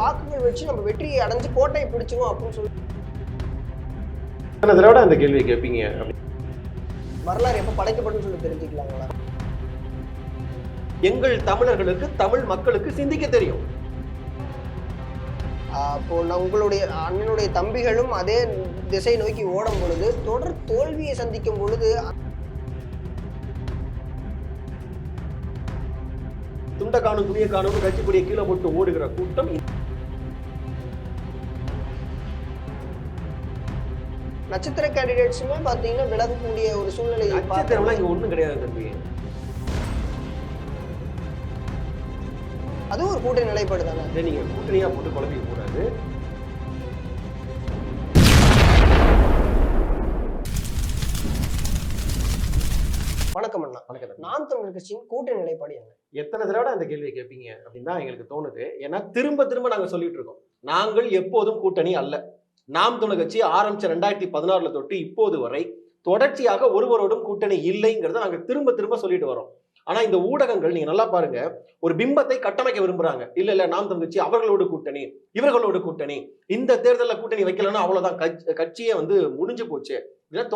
வாக்குகள் வச்சு நம்ம வெற்றியை அடைஞ்சு கோட்டையை பிடிச்சிரும் அப்படின்னு சொல்லி தடவை அந்த கேள்வியை கேட்பீங்க. வரலாறு எப்ப படைக்கப்படும் சொல்லி தெரிஞ்சுக்கலாங்களா? எங்கள் தமிழர்களுக்கு, தமிழ் மக்களுக்கு சிந்திக்க தெரியும். அப்போ உங்களுடைய அண்ணனுடைய தம்பிகளும் அதே திசை நோக்கி ஓடும் பொழுது, தொடர் தோல்வியை சந்திக்கும் பொழுது துண்ட காணும் துணியை காணும் கட்சிக்குடியை கீழே போட்டு ஓடுகிற கூட்டம் நட்சத்திர கேண்டிடேட்ஸுமே பாத்தீங்கன்னா விலகக்கூடிய ஒரு சூழ்நிலை. நட்சத்திரம்லாம் இங்க ஒண்ணும் கிடையாது தம்பி. அது ஒரு கூட்டணி நிலைப்பாடு தானே. நீங்க கூட்டணியா போட்டு குழப்பிக்க கூடாது. வணக்கம் அண்ணா. வணக்கம். நாம் தமிழர் கட்சியின் கூட்டணி நிலைப்பாடு என்ன? எத்தனை தடவை அந்த கேள்வியை கேட்பீங்க அப்படின்னு தான் எங்களுக்கு தோணுது. ஏன்னா திரும்ப திரும்ப நாங்க சொல்லிட்டு இருக்கோம், நாங்கள் எப்போதும் கூட்டணி அல்ல. நாம் தமிழர் கட்சி ஆரம்பிச்ச 2016 தொட்டு இப்போது வரை தொடர்ச்சியாக ஒருவரோடும் கூட்டணி இல்லைங்கிறத நாங்க திரும்ப திரும்ப சொல்லிட்டு வரோம். ஆனா இந்த ஊடகங்கள் நீங்க நல்லா பாருங்க, ஒரு பிம்பத்தை கட்டமைக்க விரும்புறாங்க. இல்ல நாம் தமிழர் கட்சி அவர்களோடு கூட்டணி, இவர்களோடு கூட்டணி, இந்த தேர்தலில் கூட்டணி வைக்கலன்னா அவ்வளவுதான், கட்சியே முடிஞ்சு போச்சு.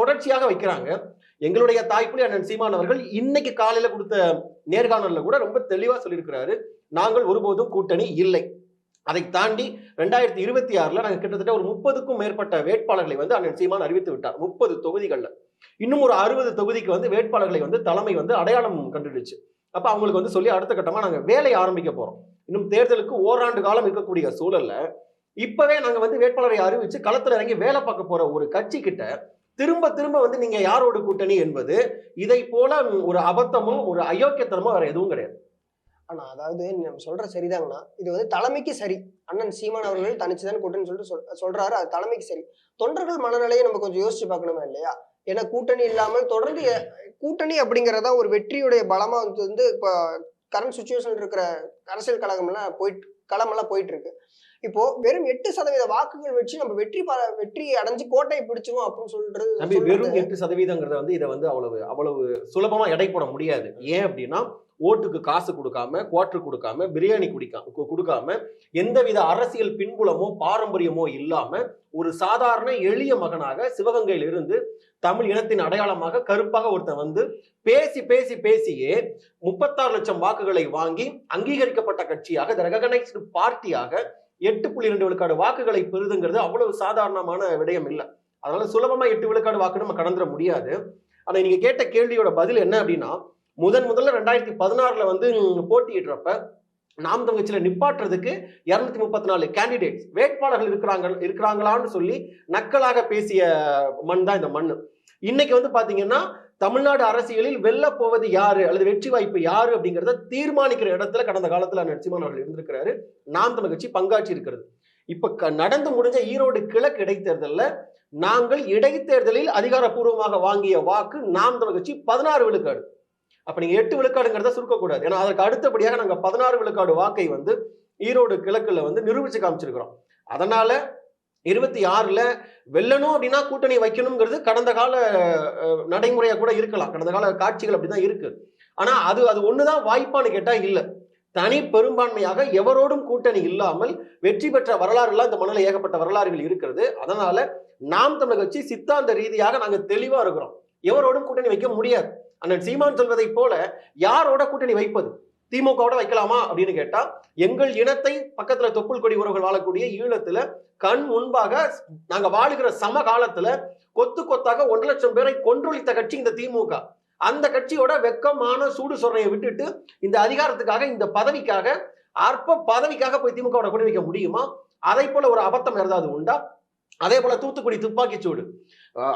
தொடர்ச்சியாக வைக்கிறாங்க. எங்களுடைய தாய்ப்புலி அண்ணன் சீமான் அவர்கள் இன்னைக்கு காலையில கொடுத்த நேர்காணல்ல கூட ரொம்ப தெளிவா சொல்லியிருக்கிறாரு, நாங்கள் ஒருபோதும் கூட்டணி இல்லை. அதை தாண்டி 2026 நாங்க கிட்டத்தட்ட ஒரு 30க்கும் மேற்பட்ட வேட்பாளர்களை அண்ணன் சீமான் அறிவித்து விட்டார். 30 தொகுதிகள்ல இன்னும் ஒரு 60 தொகுதிக்கு வேட்பாளர்களை தலைமை அடையாளம் கண்டுடுச்சு. அப்ப அவங்களுக்கு சொல்லி அடுத்த கட்டமா நாங்க வேலையை ஆரம்பிக்க போறோம். இன்னும் தேர்தலுக்கு ஓராண்டு காலம் இருக்கக்கூடிய சூழல்ல இப்பவே நாங்க வேட்பாளரை அறிவிச்சு களத்துல இறங்கி வேலை பார்க்க போற ஒரு கட்சி கிட்ட திரும்ப திரும்ப நீங்க யாரோடு கூட்டணி என்பது இதை போல ஒரு அபத்தமும் ஒரு அயோக்கியத்தனமோ வேற எதுவும் கிடையாது. ஆனா அதாவது நம்ம சொல்ற சரிதாங்கண்ணா, இது தலைமைக்கு சரி. அண்ணன் சீமான் அவர்கள் தனிச்சுதான் கூட்டணி சொல்லிட்டு சொல்றாரு, அது தலைமைக்கு சரி. தொண்டர்கள் மனநிலையை நம்ம கொஞ்சம் யோசிச்சு பார்க்கணுமா இல்லையா? ஏன்னா கூட்டணி இல்லாமல் தொடர்ந்து கூட்டணி அப்படிங்கறதா ஒரு வெற்றியுடைய பலமா இப்ப கரண்ட் சுச்சுவேஷன் இருக்கிற அரசியல் கழகம்லாம் களமெல்லாம் போயிட்டு இருக்கு. இப்போ வெறும் 8% வாக்குகள் வச்சு நம்ம வெற்றி அடைஞ்சு கோட்டையை பிடிச்சிரும் அப்படின்னு சொல்றது வெறும் 8% இதை அவ்வளவு சுலபமா எடை போட முடியாது. ஏன் அப்படின்னா, ஓட்டுக்கு காசு கொடுக்காம, குவார்டர் கொடுக்காம, பிரியாணி கொடுக்காம, எந்தவித அரசியல் பின்புலமோ பாரம்பரியமோ இல்லாம ஒரு சாதாரண எளிய மகனாக சிவகங்கையில் இருந்து தமிழ் இனத்தின் அடையாளமாக கருப்பாக ஒருத்தன் பேசி பேசி பேசியே 36 லட்சம் வாக்குகளை வாங்கி அங்கீகரிக்கப்பட்ட கட்சியாக, ரெகனைஸ்டு பார்ட்டியாக 8.2 விழுக்காடு வாக்குகளை பெறுதுங்கிறது அவ்வளவு சாதாரணமான விடயம் இல்லை. அதனால சுலபமா 8 விழுக்காடு வாக்கு நம்ம கடந்துட முடியாது. ஆனா நீங்க கேட்ட கேள்வியோட பதில் என்ன அப்படின்னா, முதல்ல 2016 போட்டியிடுறப்ப நாம் தமிழர் கட்சியில நிப்பாட்டுறதுக்கு 234 கேண்டிடேட்ஸ் வேட்பாளர்கள் இருக்கிறாங்களான்னு சொல்லி நக்கலாக பேசிய மண் தான் இந்த மண்ணு. இன்னைக்கு பாத்தீங்கன்னா தமிழ்நாடு அரசியலில் வெல்ல போவது யாரு அல்லது வெற்றி வாய்ப்பு யாரு அப்படிங்கிறத தீர்மானிக்கிற இடத்துல கடந்த காலத்துல சீமான் அவர்கள் இருந்திருக்கிறாரு. நாம் தமிழர் கட்சி பங்காட்சி இருக்கிறது. இப்ப நடந்து முடிஞ்ச ஈரோடு கிழக்கு இடைத்தேர்தலில் நாங்கள் இடைத்தேர்தலில் அதிகாரப்பூர்வமாக வாங்கிய வாக்கு நாம் தமிழர் கட்சி 16 விழுக்காடு. அப்ப நீங்க 8 விழுக்காடுங்கிறத சுருக்கக்கூடாது. ஏன்னா அதற்கு அடுத்தபடியாக நாங்க 16 விழுக்காடு வாக்கை ஈரோடு கிழக்குல நிரூபிச்சு காமிச்சிருக்கிறோம். அதனால 26ல வெல்லணும் அப்படின்னா கூட்டணி வைக்கணுங்கிறது கடந்த கால நடைமுறையா கூட இருக்கலாம், கடந்த கால காட்சிகள் அப்படிதான் இருக்கு. ஆனா அது ஒண்ணுதான் வாய்ப்பான்னு கேட்டா இல்ல. தனி பெரும்பான்மையாக எவரோடும் கூட்டணி இல்லாமல் வெற்றி பெற்ற வரலாறு எல்லாம் இந்த மண்ணில் ஏகப்பட்ட வரலாறுகள் இருக்கிறது. அதனால நாம் தமிழர் கட்சி சித்தாந்த ரீதியாக நாங்க தெளிவா இருக்கிறோம், எவரோடும் கூட்டணி வைக்க முடியாது. அண்ணன் சீமான் சொல்வதை போல யாரோட கூட்டணி வைப்பது, திமுகவோட வைக்கலாமா அப்படின்னு கேட்டா, எங்கள் இனத்தை பக்கத்துல தொப்புள் கொடி உறவுகள் வாழக்கூடிய ஈழத்துல கண் முன்பாக நாங்க வாழுகிற சம காலத்துல கொத்து கொத்தாக 1 லட்சம் பேரை கொன்றொழித்த கட்சி இந்த திமுக. அந்த கட்சியோட வெக்கமான சூடு சொரணையை விட்டுட்டு இந்த அதிகாரத்துக்காக, இந்த பதவிக்காக, அற்ப பதவிக்காக போய் திமுகவோட கூட்டணி வைக்க முடியுமா? அதை போல ஒரு அபத்தம் ஏதாவது உண்டா? அதே போல தூத்துக்குடி துப்பாக்கி சூடு,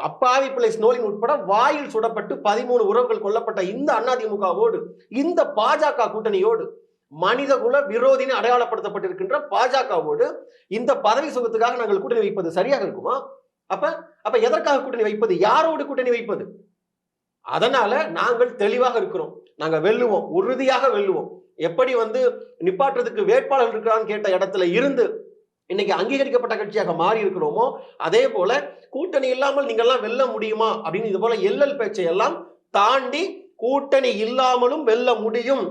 அப்பாவி பிள்ளை ஸ்னோலின் உட்பட வாயில் சுடப்பட்டு 13 உறவுகள் கொல்லப்பட்ட இந்த அதிமுகவோடு, இந்த பாஜக கூட்டணியோடு, மனித குல விரோதின்னு அடையாளப்படுத்தப்பட்டிருக்கின்ற பாஜகவோடு இந்த பதவி சுகத்துக்காக நாங்கள் கூட்டணி வைப்பது சரியாக இருக்குமா? அப்ப எதற்காக கூட்டணி வைப்பது, யாரோடு கூட்டணி வைப்பது? அதனால நாங்கள் தெளிவாக இருக்கிறோம், நாங்க வெல்லுவோம், உறுதியாக வெல்லுவோம். எப்படி நிப்பாட்டுறதுக்கு வேட்பாளர் இருக்கிறான்னு கேட்ட இடத்துல இருந்து இன்னைக்கு அங்கீகரிக்கப்பட்ட கட்சியாக மாறி இருக்கிறோமோ, அதே போல கூட்டணி இல்லாமல் நீங்கள்லாம் வெல்ல முடியுமா அப்படின்னு இது போல எல்லல் பேச்சை எல்லாம் தாண்டி கூட்டணி இல்லாமலும் வெல்ல முடியும்.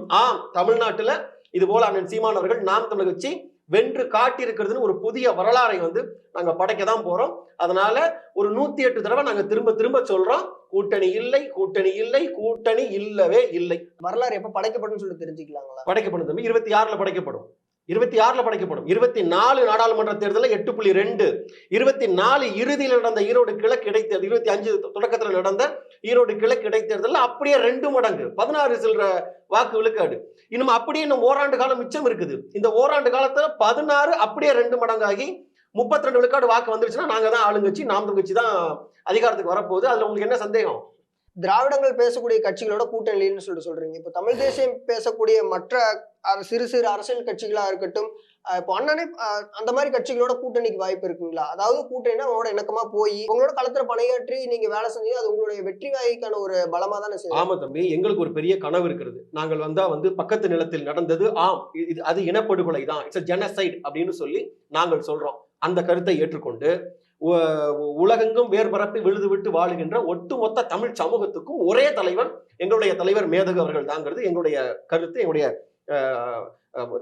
தமிழ்நாட்டுல இது போல அண்ணன் சீமான் அவர்கள் நாம் தமிழர் கட்சி வென்று காட்டியிருக்கிறதுன்னு ஒரு புதிய வரலாறை வந்து நாங்க படைக்க தான் போறோம். அதனால ஒரு 108 தடவை நாங்க திரும்ப திரும்ப சொல்றோம், கூட்டணி இல்லை, கூட்டணி இல்லை, கூட்டணி இல்லவே இல்லை. வரலாறு எப்ப படைக்கப்படும் சொல்லி தெரிஞ்சுக்கலாங்களா? படைக்கப்படும் தம்பி, 26ல படைக்கப்படும். 26ல படைக்கப்படும். 24 நாடாளுமன்ற தேர்தலில் 8.2, 24 இறுதியில் நடந்த ஈரோடு கிழக்கு இடைத்தேர்தல், 25 தொடக்கத்தில் நடந்த ஈரோடு கிழக்கு இடைத்தேர்தலில் அப்படியே 2 மடங்கு 16 சில்ற வாக்கு விழுக்காடு. இன்னும் அப்படியே இன்னும் ஓராண்டு காலம் மிச்சம் இருக்குது. இந்த ஓராண்டு காலத்துல 16 அப்படியே 2 மடங்காகி 32 விழுக்காடு வாக்கு வந்துருச்சுன்னா நாங்க தான் ஆளுங்கட்சி, நாம் கட்சி தான் அதிகாரத்துக்கு வரப்போகுது. அதுல உங்களுக்கு என்ன சந்தேகம்? திராவிடங்கள் பேசக்கூடிய கட்சிகளோட கூட்டணின்னு சொல்றீங்க. இப்போ தமிழ் தேசியம் பேசக்கூடிய மற்ற சிறு சிறு அரசியல் கட்சிகளா இருக்கட்டும், இப்போ அண்ணனே அந்த மாதிரி கட்சிகளோட கூட்டணிக்கு வாய்ப்பு இருக்குங்களா? அதாவது கூட்டணினா அவங்களோட இணக்கமா போய் உங்களோட களத்துல பணியாற்றி நீங்க வேலை செஞ்சு அது உங்களுடைய வெற்றி வாய்க்கான ஒரு பலமா தானே செய்யும். ஆமா தம்பி, எங்களுக்கு ஒரு பெரிய கனவு இருக்கிறது. நாங்கள் வந்து பக்கத்து நிலத்தில் நடந்தது, ஆம் அது இனப்படுகொலை தான், இட்ஸ் ஜெனசைட் அப்படின்னு சொல்லி நாங்கள் சொல்றோம். அந்த கருத்தை ஏற்றுக்கொண்டு உலகெங்கும் வேர்பரப்பி விழுது விட்டு வாழுகின்ற ஒட்டுமொத்த தமிழ் சமூகத்துக்கும் ஒரே தலைவர் எங்களுடைய தலைவர் மேதகு அவர்கள் தாங்கிறது எங்களுடைய கருத்து, எங்களுடைய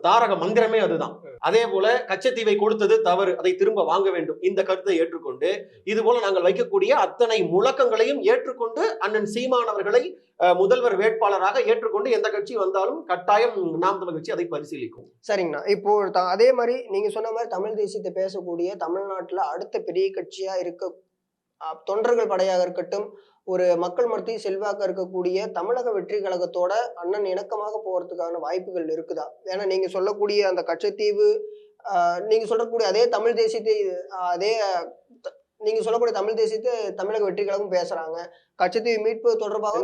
தாரக மந்திரமே அதுதான். அதே போல கச்சத்தீவை கொடுத்தது தவறு, அதை திரும்ப வாங்க வேண்டும், இந்த கருத்தை ஏற்றுக்கொண்டு இது போல நாங்கள் வைக்கக்கூடிய அத்தனை முழக்கங்களையும் ஏற்றுக்கொண்டு அண்ணன் சீமான் அவர்களை முதல்வர் வேட்பாளராக ஏற்றுக்கொண்டு எந்த கட்சி வந்தாலும் கட்டாயம் நாம் தமிழ் கட்சி அதை பரிசீலிக்கும். சரிங்கண்ணா. இப்போ அதே மாதிரி நீங்க சொன்ன மாதிரி தமிழ் தேசியத்தை பேசக்கூடிய தமிழ்நாட்டுல அடுத்த பெரிய கட்சியா இருக்க தொண்டர்கள் படையாக இருக்கட்டும், ஒரு மக்கள் மத்திய செல்வாக்க இருக்கக்கூடிய தமிழக வெற்றி கழகத்தோட அண்ணன் இணக்கமாக போறதுக்கான வாய்ப்புகள் இருக்குதா? ஏன்னா நீங்க சொல்லக்கூடிய அந்த கச்சத்தீவு, நீங்க சொல்லக்கூடிய அதே தமிழ் தேசியத்தை அதே நீங்க சொல்லக்கூடிய தமிழ் தேசியத்தை தமிழக வெற்றி கழகம் பேசுறாங்க. கச்சத்தீவு மீட்பு தொடர்பாக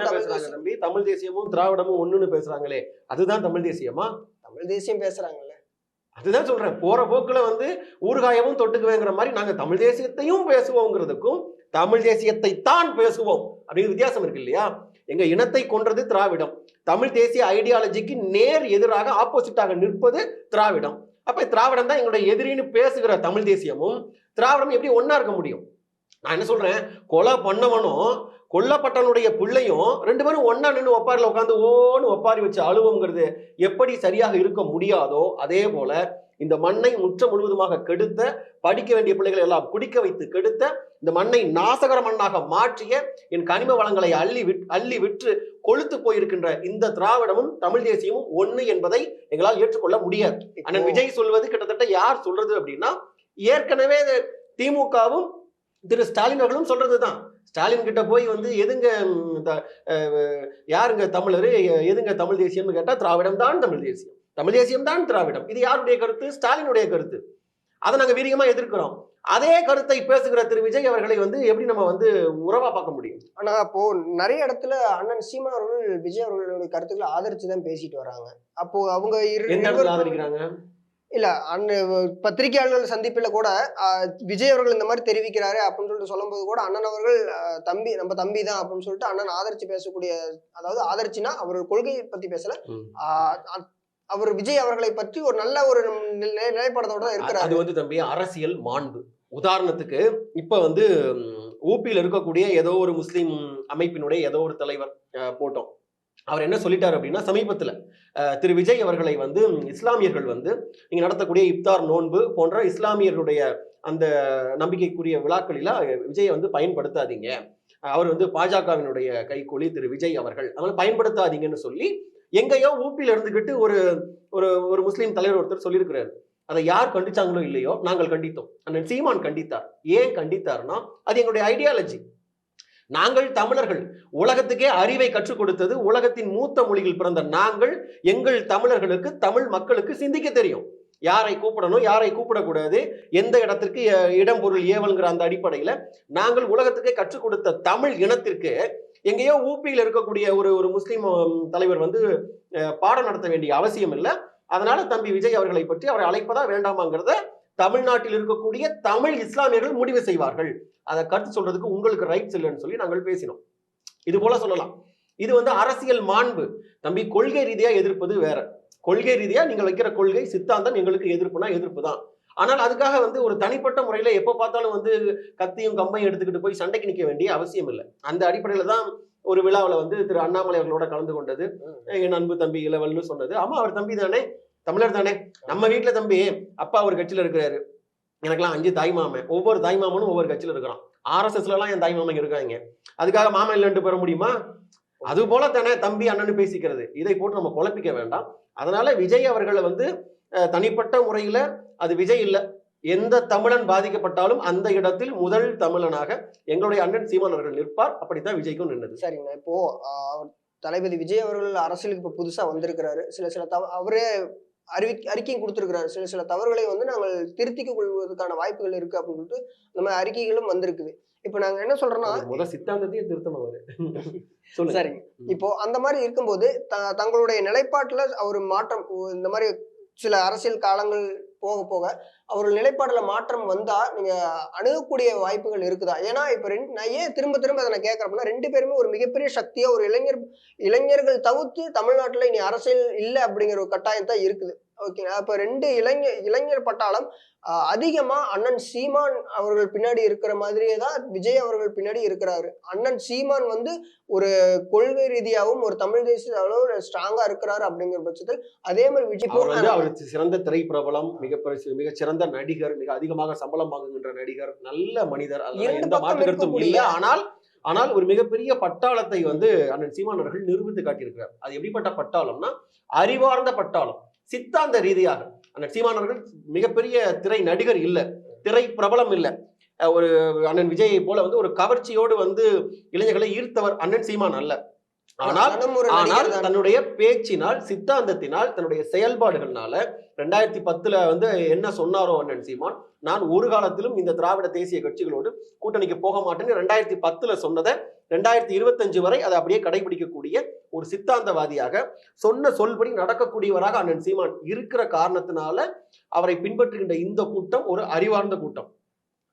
தம்பி தமிழ் தேசியமும் திராவிடமும் ஒண்ணுன்னு பேசுறாங்களே, அதுதான் தமிழ் தேசியமா? தமிழ் தேசியம் பேசுறாங்கல்ல, அதுதான் சொல்றேன். போற போக்குல ஊறுகாயமும் தொட்டுக்குவேங்கிற மாதிரி நாங்க தமிழ் தேசியத்தையும் பேசுவோங்கிறதுக்கும் தமிழ் தேசியத்தை தான் பேசுவோம் அப்படின்னு வித்தியாசம் இருக்கு இல்லையா? எங்க இனத்தை கொன்றது திராவிடம், தமிழ் தேசிய ஐடியாலஜிக்கு நேர் எதிராக ஆப்போசிட்டாக நிற்பது திராவிடம். அப்ப திராவிடம் தான் எங்களுடைய எதிரின்னு பேசுகிற தமிழ் தேசியமும் திராவிடம் எப்படி ஒன்னா இருக்க முடியும்? நான் என்ன சொல்றேன், கொலை பண்ணவனும் கொல்லப்பட்டனுடைய பிள்ளையும் 2 பேரும் ஒன்னா நின்று ஒப்பாரில உட்காந்து ஓன்னு ஒப்பாரி வச்சு அழுவோங்கிறது எப்படி சரியாக இருக்க முடியாதோ, அதே போல இந்த மண்ணை முழுவதுமாக கெடுத்த, படிக்க வேண்டிய பிள்ளைகளை எல்லாம் குடிக்க வைத்து கெடுத்த, இந்த மண்ணை நாசகர மண்ணாக மாற்றிய, என் கனிம வளங்களை அள்ளி விற்று கொழுத்து போயிருக்கின்ற இந்த திராவிடமும் தமிழ் தேசியமும் ஒண்ணு என்பதை எங்களால் ஏற்றுக்கொள்ள முடியாது. அண்ணன் விஜய் சொல்வது கிட்டத்தட்ட யார் சொல்றது அப்படின்னா, ஏற்கனவே திமுகவும் திரு ஸ்டாலின் அவர்களும் சொல்றதுதான். ஸ்டாலின் கிட்ட போய் எதுங்க யாருங்க தமிழர், எதுங்க தமிழ் தேசியம்னு கேட்டா திராவிடம் தான் தமிழ் தேசியம், தமிழ் தேசியம் தான் திராவிடம். இது யாருடைய கருத்து? ஸ்டாலினுடைய கருத்து. அதை நாங்க வீரியமா எதிர்க்கிறோம். அதே கருத்தை பேசுகிற திரு விஜய் அவர்களை எப்படி நம்ம உறவா பார்க்க முடியும்? ஆனா அப்போ நிறைய இடத்துல அண்ணன் சீமான் அவர்கள் விஜய் அவர்களுடைய கருத்துக்களை ஆதரிச்சுதான் பேசிட்டு வராங்க. அப்போ அவங்க ஆதரிக்கிறாங்க இல்ல பத்திரிகையாளர்கள் சந்திப்புல கூட விஜய் அவர்கள் இந்த மாதிரி தெரிவிக்கிறாரு அப்படின்னு சொல்லிட்டு சொல்லும்போது கூட அண்ணன் அவர்கள் நம்ம தம்பி தான் அப்படின்னு சொல்லிட்டு அண்ணன் ஆதரிச்சு பேசக்கூடிய, அதாவது ஆதரிச்சுன்னா அவர் கொள்கையை பத்தி பேசல, அவர் விஜய் அவர்களை பற்றி ஒரு நல்ல ஒரு நிலைப்பாடத்தோட இருக்கிறார். அது தம்பி அரசியல் மாண்பு. உதாரணத்துக்கு இப்ப ஊபியில் இருக்கக்கூடிய ஏதோ ஒரு முஸ்லிம் அமைப்பினுடைய ஏதோ ஒரு தலைவர் போட்டோம், அவர் என்ன சொல்லிட்டாரு அப்படின்னா, சமீபத்துல திரு விஜய் அவர்களை இஸ்லாமியர்கள் நீங்க நடத்தக்கூடிய இப்தார் நோன்பு போன்ற இஸ்லாமியர்களுடைய அந்த நம்பிக்கைக்குரிய விழாக்களில விஜயை பயன்படுத்தாதீங்க, அவர் பாஜகவினுடைய கைகூலி திரு விஜய் அவர்கள், அதனால பயன்படுத்தாதீங்கன்னு சொல்லி எங்கேயோ ஊப்பியில் இருந்துகிட்டு ஒரு முஸ்லீம் தலைவர் ஒருத்தர் சொல்லியிருக்கிறாரு. அதை யார் கண்டிச்சாங்களோ இல்லையோ நாங்கள் கண்டித்தோம். அண்ணன் சீமான் கண்டித்தார். ஏன் கண்டித்தார்னா, அது எங்களுடைய ஐடியாலஜி. நாங்கள் தமிழர்கள், உலகத்துக்கே அறிவை கற்றுக் கொடுத்தது உலகத்தின் மூத்த மொழிகள் பிறந்த நாங்கள், எங்கள் தமிழர்களுக்கு, தமிழ் மக்களுக்கு சிந்திக்க தெரியும். யாரை கூப்பிடணும், யாரை கூப்பிடக்கூடாது, எந்த இடத்திற்கு இடம் பொருள் ஏவல்ங்கிற அந்த அடிப்படையில நாங்கள் உலகத்துக்கே கற்றுக் கொடுத்த தமிழ் இனத்திற்கு எங்கேயோ ஊப்பியில் இருக்கக்கூடிய ஒரு முஸ்லீம் தலைவர் பாடம் நடத்த வேண்டிய அவசியம் இல்லை. அதனால தம்பி விஜய் அவர்களை பற்றி அவரை அழைப்பதா வேண்டாமாங்கிறத தமிழ்நாட்டில் இருக்கக்கூடிய தமிழ் இஸ்லாமியர்கள் முடிவு செய்வார்கள். அதை கருத்து சொல்றதுக்கு உங்களுக்கு ரைட்ஸ் இல்லைன்னு சொல்லி நாங்கள் பேசினோம். இது போல சொல்லலாம். இது அரசியல் மாண்பு தம்பி. கொள்கை ரீதியா எதிர்ப்பது வேற. கொள்கை ரீதியா நீங்கள் வைக்கிற கொள்கை சித்தாந்தம் எங்களுக்கு எதிர்ப்புனா எதிர்ப்பு தான். ஆனால் அதுக்காக ஒரு தனிப்பட்ட முறையில எப்ப பார்த்தாலும் கத்தியும் கம்பையும் எடுத்துக்கிட்டு போய் சண்டைக்கு நிற்க வேண்டிய அவசியம் இல்லை. அந்த அடிப்படையில தான் ஒரு விழாவில் திரு அண்ணாமலை அவர்களோட கலந்து கொண்டது என் அன்பு தம்பி இளவல்னு சொன்னது. ஆமா, அவர் தம்பி தானே, தமிழர் தானே. நம்ம வீட்டுல தம்பி அப்பா ஒரு கட்சியில இருக்கிறாரு, எனக்கெல்லாம் 5 தாய் மாமன், ஒவ்வொரு தாய் மாமனும் ஒவ்வொரு கட்சியில இருக்கிறான். RSSல எல்லாம் என் தாய் மாமன் இருக்காங்க. அதுக்காக மாமன் இல்லைன்ட்டு பெற முடியுமா? அது போல தானே தம்பி அண்ணன் பேசிக்கிறது. இதை போட்டு நம்ம குழப்பிக்க வேண்டாம். அதனால விஜய் அவர்களை வந்து தனிப்பட்ட முறையில அது விஜய் இல்ல, எந்த தமிழன் பாதிக்கப்பட்டாலும் அந்த இடத்தில் முதல் தமிழனாக எங்களுடைய அண்ணன் சீமான் அவர்கள் நிற்பார். அப்படித்தான் விஜய்க்கும் நின்னது. சரிங்கண்ணா. இப்போ தளபதி விஜய் அவர்கள் அரசியலுக்கு இப்ப புதுசா வந்திருக்கிறாரு. சில அவரே அறிக்கையும் கொடுத்திருக்கிறாரு. சில தவறுகளை வந்து நாங்கள் திருத்திக் கொள்வதற்கான வாய்ப்புகள் இருக்கு அப்படின்னு சொல்லிட்டு இந்த மாதிரி அறிக்கைகளும் வந்திருக்குது. இப்ப நாங்க என்ன சொல்றோம்னா, முதல் சித்தாந்தத்தையும் திருத்தணும் அவரு. சரிங்க. இப்போ அந்த மாதிரி இருக்கும்போது தங்களுடைய நிலைப்பாட்டுல ஒரு மாற்றம், இந்த மாதிரி சில அரசியல் காலங்கள் போக போக அவர்கள் நிலைப்பாடுல மாற்றம் வந்தா நீங்க அணுகக்கூடிய வாய்ப்புகள் இருக்குதா? ஏன்னா இப்ப நான் ஏன் திரும்ப திரும்ப அதை நான் கேட்கறேன் அப்படின்னா, 2 பேருமே ஒரு மிகப்பெரிய சக்தியா ஒரு இளைஞர்கள் தவிர்த்து தமிழ்நாட்டுல இனி அரசியல் இல்லை அப்படிங்கிற ஒரு கட்டாயம் தான் இருக்குது. ஓகேங்களா? அப்ப 2 இளைஞர் பட்டாளம் அதிகமா அண்ணன் சீமான் அவர்கள் பின்னாடி இருக்கிற மாதிரியே தான் விஜய் அவர்கள் பின்னாடி இருக்கிறாரு. அண்ணன் சீமான் வந்து ஒரு கொள்கை ரீதியாகவும் ஒரு தமிழ் தேசிய ஸ்ட்ராங்கா இருக்கிறாரு அப்படிங்கிற பட்சத்தில் அதே மாதிரி விஜய் அவர் சிறந்த திரைப்பிரபலம், மிக சிறந்த நடிகர், மிக அதிகமாக சம்பளம் வாங்குகின்ற நடிகர், நல்ல மனிதர், எந்த மாற்று கருத்தும் இல்லை. ஆனால் ஒரு மிகப்பெரிய பட்டாளத்தை வந்து அண்ணன் சீமான் அவர்கள் நிரூபித்து காட்டியிருக்கிறார். அது எப்படிப்பட்ட பட்டாளம்னா அறிவார்ந்த பட்டாளம். சித்தாந்த ரீதியாக அண்ணன் சீமான் அவர்கள் மிகப்பெரிய திரை நடிகர் இல்ல, திரை பிரபலம் இல்ல. ஒரு அண்ணன் விஜயை போல வந்து ஒரு கவர்ச்சியோடு வந்து இளைஞர்களை ஈர்த்தவர் அண்ணன் சீமான் அல்ல. ஆனால் தன்னுடைய பேச்சினால், சித்தாந்தத்தினால், தன்னுடைய செயல்பாடுகள்னால 2010 வந்து என்ன சொன்னாரோ அண்ணன் சீமான், நான் ஒரு காலத்திலும் இந்த திராவிட தேசிய கட்சிகளோடு கூட்டணிக்கு போக மாட்டேன்னு 2010 சொன்னதை 2025 வரை அதை அப்படியே கடைபிடிக்கக்கூடிய ஒரு சித்தாந்தவாதியாக, சொன்ன சொல்படி நடக்கக்கூடியவராக அண்ணன் சீமான் இருக்கிற காரணத்தினால அவரை பின்பற்றுகின்ற இந்த கூட்டம் ஒரு அறிவார்ந்த கூட்டம்.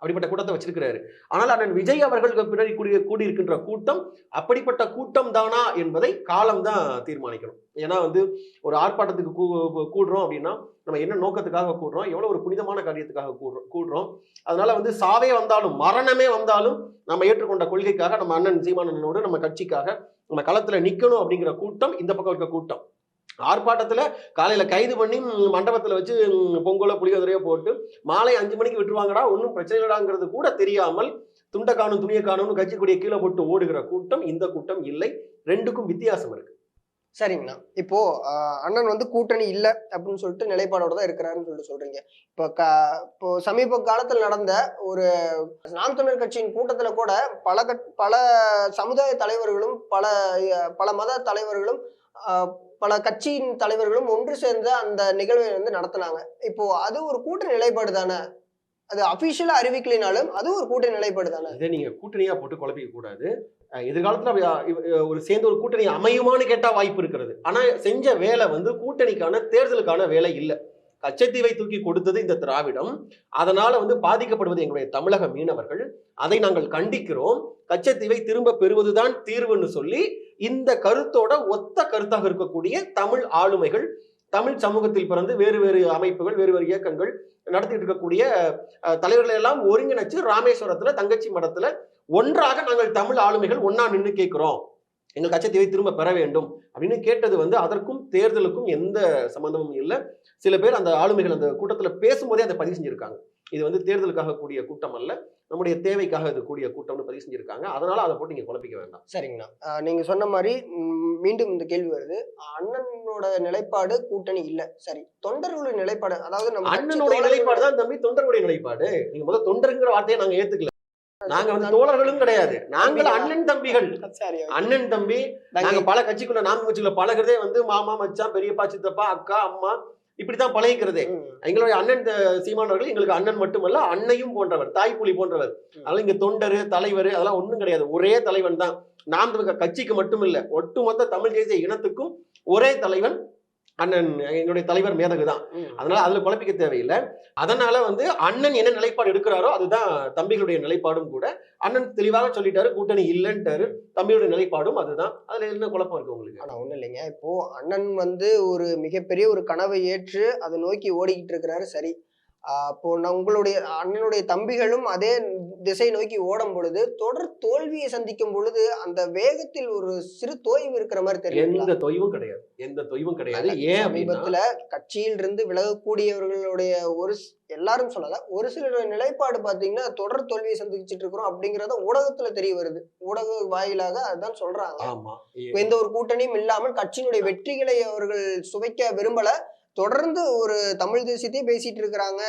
அப்படிப்பட்ட கூட்டத்தை வச்சிருக்கிறாரு. ஆனால் அண்ணன் விஜய் அவர்களுக்கு பின்னாடி கூடியிருக்கின்ற கூட்டம் அப்படிப்பட்ட கூட்டம் தானா என்பதை காலம் தான் தீர்மானிக்கணும். ஏன்னா வந்து ஒரு ஆர்ப்பாட்டத்துக்கு கூடுறோம் அப்படின்னா நம்ம என்ன நோக்கத்துக்காக கூடுறோம், எவ்வளவு ஒரு புனிதமான காரியத்துக்காக கூடுறோம். அதனால வந்து சாவே வந்தாலும், மரணமே வந்தாலும் நம்ம ஏற்றுக்கொண்ட கொள்கைக்காக, நம்ம அண்ணன் சீமானனோடு நம்ம கட்சிக்காக நம்ம களத்துல நிக்கணும் அப்படிங்கிற கூட்டம் இந்த பக்கம் இருக்க கூட்டம். ஆர்ப்பாட்டத்துல காலையில கைது பண்ணி மண்டபத்துல வச்சு பொங்கலோ புளியோதரையோ போட்டு மாலை 5 மணிக்கு விட்டுருவாங்கடா, ஒன்னும் பிரச்சனை இல்லடாங்கிறது கூட தெரியாமல் துண்டை காணும் துணியை காணும்னு கட்சிக்குடிய கீழே போட்டு ஓடுகிற கூட்டம் இந்த கூட்டம் இல்லை. ரெண்டுக்கும் வித்தியாசம் இருக்கு. சரிங்கண்ணா. இப்போ அண்ணன் வந்து கூட்டணி இல்லை அப்படின்னு சொல்லிட்டு நிலைப்பாடோட தான் இருக்கிறாருன்னு சொல்லிட்டு சொல்றீங்க. இப்போ சமீப காலத்தில் நடந்த ஒரு நாம் தமிழர் கட்சியின் கூட்டத்துல கூட பல சமுதாய தலைவர்களும் பல மத தலைவர்களும் பல கட்சியின் தலைவர்களும் ஒன்று சேர்ந்த அந்த நிகழ்வை வந்து நடத்தினாங்க. இப்போ அது ஒரு கூட்டணி நிலைப்பாடு தானே? அது அபிஷியலா அறிவிக்கலினாலும் அது ஒரு கூட்டணி நிலைப்பாடு தானே? இதை நீங்க கூட்டணியா போட்டு குழப்பிக்க கூடாது. எதிர்காலத்துல ஒரு சேர்ந்து ஒரு கூட்டணி அமையுமான்னு கேட்டா வாய்ப்பு இருக்கிறது. ஆனா செஞ்ச வேலை வந்து கூட்டணிக்கான தேர்தலுக்கான வேலை இல்லை. கச்சத்தீவை தூக்கி கொடுத்தது இந்த திராவிடம். அதனால வந்து பாதிக்கப்படுவது எங்களுடைய தமிழக மீனவர்கள். அதை நாங்கள் கண்டிக்கிறோம். கச்சத்தீவை திரும்ப பெறுவதுதான் தீர்வுன்னு சொல்லி இந்த கருத்தோட ஒத்த கருத்தாக இருக்கக்கூடிய தமிழ் ஆளுமைகள், தமிழ் சமூகத்தில் பிறந்து வேறு வேறு அமைப்புகள், வேறு வேறு இயக்கங்கள் நடத்திட்டு இருக்கக்கூடிய தலைவர்களை எல்லாம் ஒருங்கிணைச்சு ராமேஸ்வரத்துல தங்கச்சி மடத்துல ஒன்றாக நாங்கள் தமிழ் ஆளுமைகள் ஒன்னா நின்று கேட்கிறோம், எங்கள் கச்சத்தீவை திரும்ப பெற வேண்டும் அப்படின்னு கேட்டது வந்து அதற்கும் தேர்தலுக்கும் எந்த சம்பந்தமும் இல்லை. சில பேர் அந்த ஆளுமைகள் அந்த கூட்டத்துல பேசும்போதே அதை பதிவு செஞ்சிருக்காங்க. இது வந்து தேர்தலுக்காக கூடிய கூட்டம் அல்ல, நம்முடைய தேவைக்காக இது கூடிய கூட்டம்னு பதிவு செஞ்சிருக்காங்க. அதனால அதை போட்டு நீங்க குழப்பிக்க வேண்டாம். சரிங்கண்ணா. நீங்க சொன்ன மாதிரி மீண்டும் இந்த கேள்வி வருது. அண்ணனோட நிலைப்பாடு கூட்டணி இல்ல, சரி, தொண்டர்களுடைய நிலைப்பாடு, அதாவது நம்ம அண்ணனுடைய நிலைப்பாடு தான் தம்பி தொண்டர்களுடைய நிலைப்பாடு. நீங்க முதல்ல தொண்டருங்கிற வார்த்தையை நாங்க ஏத்துக்கல. நாங்க வந்து தோழர்களும் கிடையாது, நாங்கள் அண்ணன் தம்பிகள். அண்ணன் தம்பி. நாங்க பல கட்சிக்குள்ள, நான்கு கட்சிக்குள்ள பழகிறதே வந்து மாமா மச்சான் பெரியப்பா சித்தப்பா அக்கா அம்மா இப்படித்தான் பழகிக்கிறதே. எங்களுடைய அண்ணன் சீமான் அவர்கள் எங்களுக்கு அண்ணன் மட்டுமல்ல, அன்னையும் போன்றவர், தாய்ப்புலி போன்றவர். அதனால இங்க தொண்டரு தலைவர் அதெல்லாம் ஒண்ணும் கிடையாது. ஒரே தலைவன் தான். நாம் கட்சிக்கு மட்டும் இல்ல, ஒட்டுமொத்த தமிழ் தேசிய இனத்துக்கும் ஒரே தலைவன் அண்ணன், எங்களுடைய தலைவர் மேதகு தான். அதனால அதுல குழப்பிக்க தேவையில்லை. அதனால வந்து அண்ணன் என்ன நிலைப்பாடு எடுக்கிறாரோ அதுதான் தம்பிகளுடைய நிலைப்பாடும் கூட. அண்ணன் தெளிவாக சொல்லிட்டாரு, கூட்டணி இல்லைன்ட்டாரு. தம்பியுடைய நிலைப்பாடும் அதுதான். அதுல என்ன குழப்பம் இருக்கு உங்களுக்கு? ஆனா ஒண்ணும் இல்லைங்க. இப்போ அண்ணன் வந்து ஒரு மிகப்பெரிய ஒரு கனவை ஏற்று அதை நோக்கி ஓடிக்கிட்டு இருக்கிறாரு, சரி. அப்போ உங்களுடைய அண்ணனுடைய தம்பிகளும் அதே திசை நோக்கி ஓடும் பொழுது தொடர் தோல்வியை சந்திக்கும் பொழுது அந்த வேகத்தில் ஒரு சிறு தொய்வு இருக்கிற மாதிரி தெரியல. எந்த தொய்வும் கிடையாது, எந்த தொய்வும் கிடையாது. ஏன் அப்படின்னா சமீபத்துல கட்சியில் இருந்து விலகக்கூடியவர்களுடைய எல்லாரும் சொல்லல, ஒரு சிலருடைய நிலைப்பாடு பாத்தீங்கன்னா தொடர் தோல்வியை சந்திச்சுட்டு இருக்கிறோம் அப்படிங்கறத ஊடகத்துல தெரிய வருது. ஊடக வாயிலாக அதுதான் சொல்றாங்க. ஆமா, எந்த ஒரு கூட்டணியும் இல்லாமல் கட்சியினுடைய வெற்றிகளை அவர்கள் சுவைக்க விரும்பல. தொடர்ந்து ஒரு தமிழ் தேசியத்தையே பேசிட்டு இருக்கிறாங்க.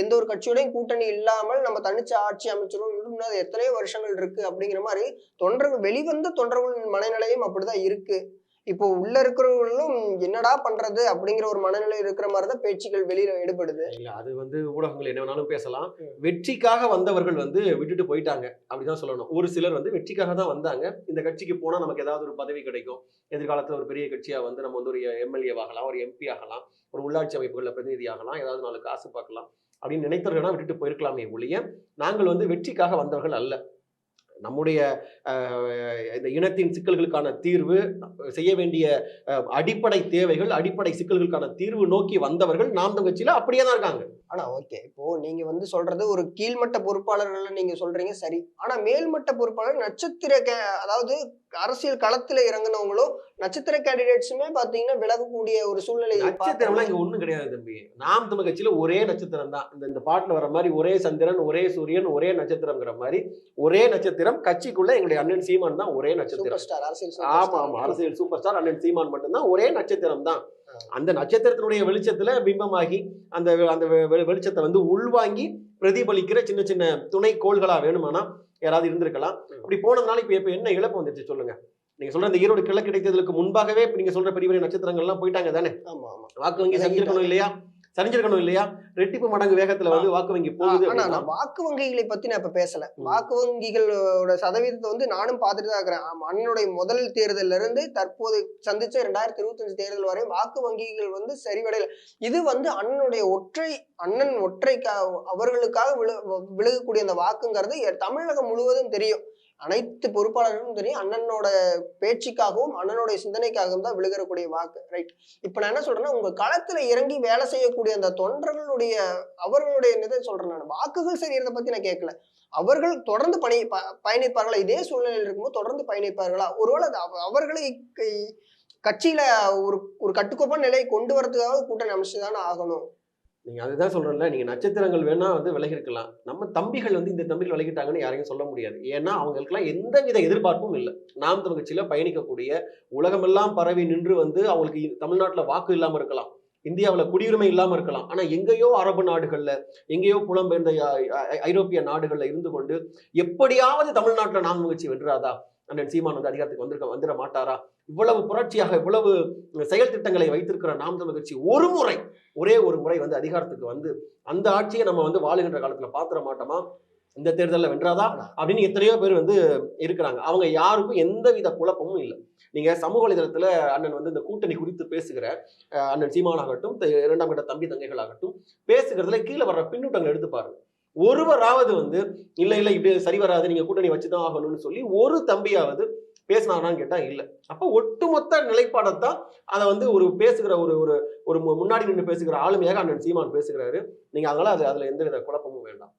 எந்த ஒரு கட்சியோடையும் கூட்டணி இல்லாமல் நம்ம தனிச்சு ஆட்சி அமைச்சிடும், இன்னும் எத்தனையோ வருஷங்கள் இருக்கு அப்படிங்கிற மாதிரி தொண்டர்கள் வெளிவந்த தொண்டர்களின் மனநிலையும் அப்படிதான் இருக்கு. இப்போ உள்ள இருக்கிறவர்களும் என்னடா பண்றது அப்படிங்கிற ஒரு மனநிலை இருக்கிற மாதிரிதான் பேச்சுக்கள் வெளியில எடுபடுது. இல்ல, அது ஊடகங்கள் என்ன வேணாலும் பேசலாம். வெற்றிக்காக வந்தவர்கள் விட்டுட்டு போயிட்டாங்க அப்படிதான் சொல்லணும். ஒரு சிலர் வெற்றிக்காக தான் வந்தாங்க. இந்த கட்சிக்கு போனா நமக்கு ஏதாவது ஒரு பதவி கிடைக்கும், எதிர்காலத்துல ஒரு பெரிய கட்சியா நம்ம ஒரு எம்எல்ஏ ஆகலாம், ஒரு எம்பி ஆகலாம், ஒரு உள்ளாட்சி அமைப்புகள்ல பிரதிநிதி ஆகலாம், ஏதாவது 4 காசு பார்க்கலாம் அப்படின்னு நினைத்தவர்களா விட்டுட்டு போயிருக்கலாமே ஒழிய, நாங்கள் வெற்றிக்காக வந்தவர்கள் அல்ல. நம்முடைய இந்த இனத்தின் சிக்கல்களுக்கான தீர்வு, செய்ய வேண்டிய அடிப்படை தேவைகள், அடிப்படை சிக்கல்களுக்கான தீர்வு நோக்கி வந்தவர்கள் நாம் தமிழர் கட்சியில அப்படியே தான் இருக்காங்க. ஆனா ஓகே, இப்போ நீங்க சொல்றது ஒரு கீழ்மட்ட பொறுப்பாளர்கள் நீங்க சொல்றீங்க சரி. ஆனா மேல்மட்ட பொறுப்பாளர் நட்சத்திர அதாவது அரசியல் களத்துல இறங்குனவங்களோ நட்சத்திர கேண்டிடேட்ஸுமே பாத்தீங்கன்னா விலகக்கூடிய ஒரு சூழ்நிலை. நட்சத்திரம்லாம் இங்க ஒண்ணும் கிடையாது தம்பி. நாம் தமிழர் கட்சியில ஒரே நட்சத்திரம் தான். இந்த பாட்டுல வர மாதிரி ஒரே சந்திரன், ஒரே சூரியன், ஒரே நட்சத்திரம்ங்கிற மாதிரி ஒரே நட்சத்திரம் கட்சிக்குள்ள எங்களுடைய அண்ணன் சீமான் தான் ஒரே நட்சத்திரம். ஆமா ஆமா, அரசியல் சூப்பர் ஸ்டார் அண்ணன் சீமான் மட்டும்தான் ஒரே நட்சத்திரம் தான். அந்த நட்சத்திரத்தினுடைய வெளிச்சத்துல பிம்பமாகி அந்த அந்த வெளிச்சத்தை உள்வாங்கி பிரதிபலிக்கிற சின்ன சின்ன துணை கோள்களா வேணுமானா யாராவது இருந்திருக்கலாம். அப்படி போனதுனால இப்ப என்ன இழப்பு வந்துச்சு சொல்லுங்க? நீங்க சொல்ற இந்த ஈரோடு கிழக்கு கிடைத்ததுக்கு முன்பாகவே நீங்க சொல்ற பெரிய பெரிய நட்சத்திரங்கள் எல்லாம் போயிட்டாங்க தானே. வாக்கு வங்கி சரிஞ்சிருக்கணும் இல்லையா? சரிஞ்சிருக்கணும் இல்லையா? ரெட்டிப்பு மடங்கு வேகத்துல வாக்கு வங்கி போகுது. வாக்கு வங்கிகளை பத்தி நான் இப்ப பேசல. வாக்கு வங்கிகளோட சதவீதத்தை நானும் பார்த்துட்டு தான் இருக்கிறேன். அண்ணனுடைய முதல் தேர்தல்ல இருந்து தற்போது சந்திச்ச 2025 தேர்தல் வரை வாக்கு வங்கிகள் சரிவடையல. இது அண்ணனுடைய அண்ணன் அவர்களுக்காக விலகக்கூடிய அந்த வாக்குங்கிறது தமிழகம் முழுவதும் தெரியும். அனைத்து பொறுப்பாளர்களும் தெரியும். அண்ணனோட பேச்சுக்காகவும் அண்ணனுடைய சிந்தனைக்காகவும் தான் விழுகக்கூடிய வாக்கு. ரைட். இப்ப நான் என்ன சொல்றேன்னா, உங்க களத்துல இறங்கி வேலை செய்யக்கூடிய அந்த தொண்டர்களுடைய அவர்களுடைய இதை சொல்றேன் நான். வாக்குகள் செய்யறதை பத்தி நான் கேட்கல. அவர்கள் தொடர்ந்து பயணிப்பார்களா? இதே சூழ்நிலையில் இருக்கும்போது தொடர்ந்து பயணிப்பார்களா? ஒருவேளை அவர்களை கட்சியில ஒரு கட்டுக்கோப்பான நிலையை கொண்டு வரதுக்காக கூட்டணி அமைச்சுதானே ஆகணும். நீங்க அதுதான் சொல்றேன்ல, நீங்க நட்சத்திரங்கள் வேணா விலகி இருக்கலாம். நம்ம தம்பிகள் இந்த தம்பிகள் விலகிட்டாங்கன்னு யாரையும் சொல்ல முடியாது. ஏன்னா அவங்களுக்குலாம் எந்தவித எதிர்பார்ப்பும் இல்லை. நாம் தமிழர் கட்சியில பயணிக்கக்கூடிய உலகமெல்லாம் பரவி நின்று அவங்களுக்கு தமிழ்நாட்டுல வாக்கு இல்லாம இருக்கலாம், இந்தியாவுல குடியுரிமை இல்லாம இருக்கலாம். ஆனா எங்கேயோ அரபு நாடுகள்ல, எங்கேயோ புலம்பெயர்ந்த ஐரோப்பிய நாடுகள்ல இருந்து கொண்டு எப்படியாவது தமிழ்நாட்டுல நாம் தமிழர் கட்சி வென்றாதா, அண்ணன் சீமான் அதிகாரத்துக்கு வந்துட மாட்டாரா, இவ்வளவு புரட்சியாக இவ்வளவு செயல் திட்டங்களை வைத்திருக்கிற நாம் தமிழர் கட்சி ஒரே ஒரு முறை அதிகாரத்துக்கு அந்த ஆட்சியை நம்ம வாழுகின்ற காலத்துல பாத்திர மாட்டோமா, இந்த தேர்தலில் வென்றாதா அப்படின்னு எத்தனையோ பேர் இருக்கிறாங்க. அவங்க யாருக்கும் எந்தவித குழப்பமும் இல்லை. நீங்க சமூக வலைதளத்துல அண்ணன் இந்த கூட்டணி குறித்து பேசுகிற அண்ணன் சீமானாகட்டும், 2ஆம் கட்ட தம்பி தங்கைகளாகட்டும் பேசுகிறதுல கீழே வர்ற பின்னூட்டங்கள் எடுத்து பாருங்க. ஒருவராவது இல்ல இப்படி சரி வராது, நீங்க கூட்டணி வச்சுதான் ஆகணும்னு சொல்லி ஒரு தம்பியாவது பேசினாங்கன்னு கேட்டா இல்ல. அப்ப ஒட்டுமொத்த நிலைப்பாடத்தான் அதை ஒரு பேசுகிற ஒரு முன்னாடி நின்று பேசுகிற ஆளுமையாக அண்ணன் சீமான் பேசுகிறாரு. நீங்க அதனால அதுல எந்தவித குழப்பமும் வேண்டாம்.